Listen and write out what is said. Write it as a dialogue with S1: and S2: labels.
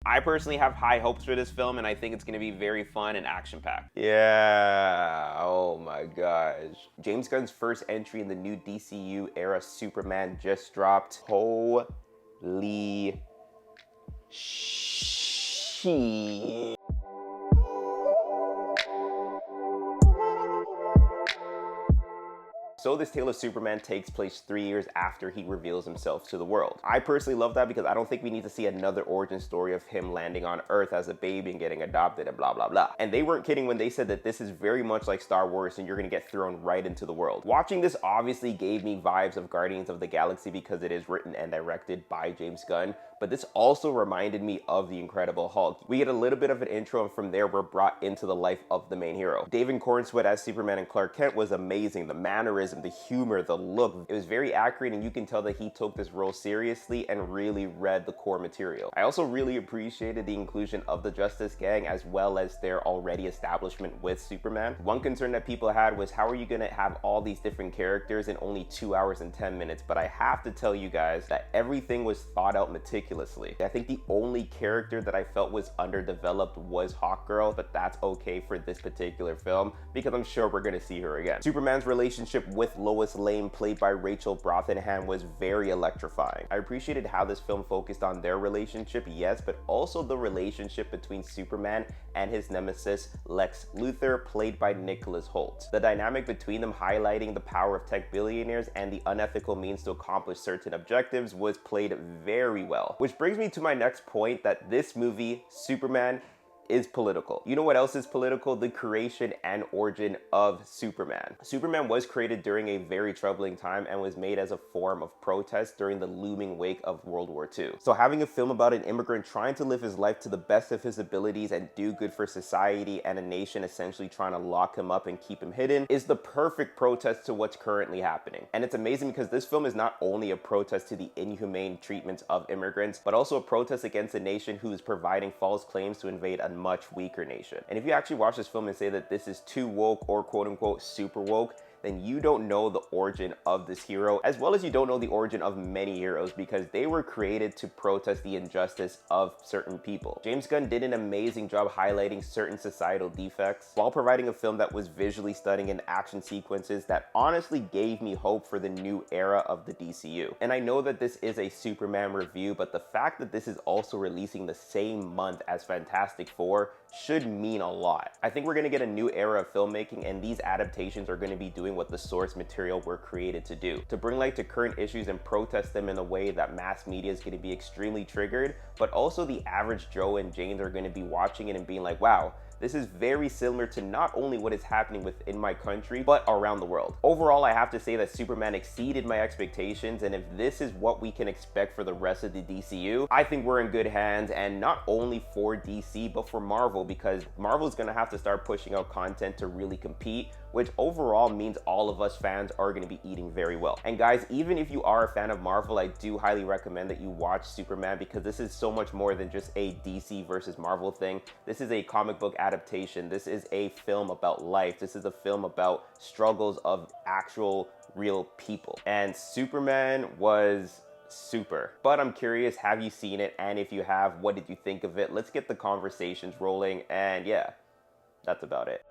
S1: I personally have high hopes for this film, and I think it's going to be very fun and action-packed. Yeah, oh my gosh. James Gunn's first entry in the new DCU era Superman just dropped. Holy shit. So this tale of Superman takes place 3 years after he reveals himself to the world. I personally love that because I don't think we need to see another origin story of him landing on Earth as a baby and getting adopted and blah blah blah. And they weren't kidding when they said that this is very much like Star Wars and you're gonna get thrown right into the world. Watching this obviously gave me vibes of Guardians of the Galaxy because it is written and directed by James Gunn, but this also reminded me of The Incredible Hulk. We get a little bit of an intro, and from there we're brought into the life of the main hero. David Corenswet as Superman and Clark Kent was amazing. The mannerism, the humor, the look, it was very accurate, and you can tell that he took this role seriously and really read the core material. I also really appreciated the inclusion of the Justice Gang as well as their already establishment with Superman. One concern that people had was, how are you gonna have all these different characters in only 2 hours and 10 minutes? But I have to tell you guys that everything was thought out meticulously. I think the only character that I felt was underdeveloped was Hawkgirl, but that's okay for this particular film because I'm sure we're gonna see her again. Superman's relationship with Lois Lane, played by Rachel Brosnahan, was very electrifying. I appreciated how this film focused on their relationship, yes, but also the relationship between Superman and his nemesis Lex Luthor, played by Nicholas Hoult. The dynamic between them, highlighting the power of tech billionaires and the unethical means to accomplish certain objectives, was played very well. Which brings me to my next point, that this movie, Superman, is political. You know what else is political? The creation and origin of Superman. Superman was created during a very troubling time and was made as a form of protest during the looming wake of World War II. So having a film about an immigrant trying to live his life to the best of his abilities and do good for society, and a nation essentially trying to lock him up and keep him hidden, is the perfect protest to what's currently happening. And it's amazing because this film is not only a protest to the inhumane treatment of immigrants, but also a protest against a nation who is providing false claims to invade a much weaker nation. And if you actually watch this film and say that this is too woke or quote unquote super woke, then you don't know the origin of this hero, as well as you don't know the origin of many heroes, because they were created to protest the injustice of certain people. James Gunn did an amazing job highlighting certain societal defects while providing a film that was visually stunning and action sequences that honestly gave me hope for the new era of the DCU. And I know that this is a Superman review, but the fact that this is also releasing the same month as Fantastic Four should mean a lot. I think we're gonna get a new era of filmmaking, and these adaptations are gonna be doing what the source material were created to do, to bring light to current issues and protest them in a way that mass media is gonna be extremely triggered, but also the average Joe and Janes are gonna be watching it and being like, wow, this is very similar to not only what is happening within my country, but around the world. Overall, I have to say that Superman exceeded my expectations, and if this is what we can expect for the rest of the DCU, I think we're in good hands, and not only for DC, but for Marvel, because Marvel's gonna have to start pushing out content to really compete, which overall means all of us fans are gonna be eating very well. And guys, even if you are a fan of Marvel, I do highly recommend that you watch Superman, because this is so much more than just a DC versus Marvel thing. This is a comic book adaptation. This is a film about life. This is a film about struggles of actual real people. And Superman was super. But I'm curious, have you seen it? And if you have, what did you think of it? Let's get the conversations rolling. And yeah, that's about it.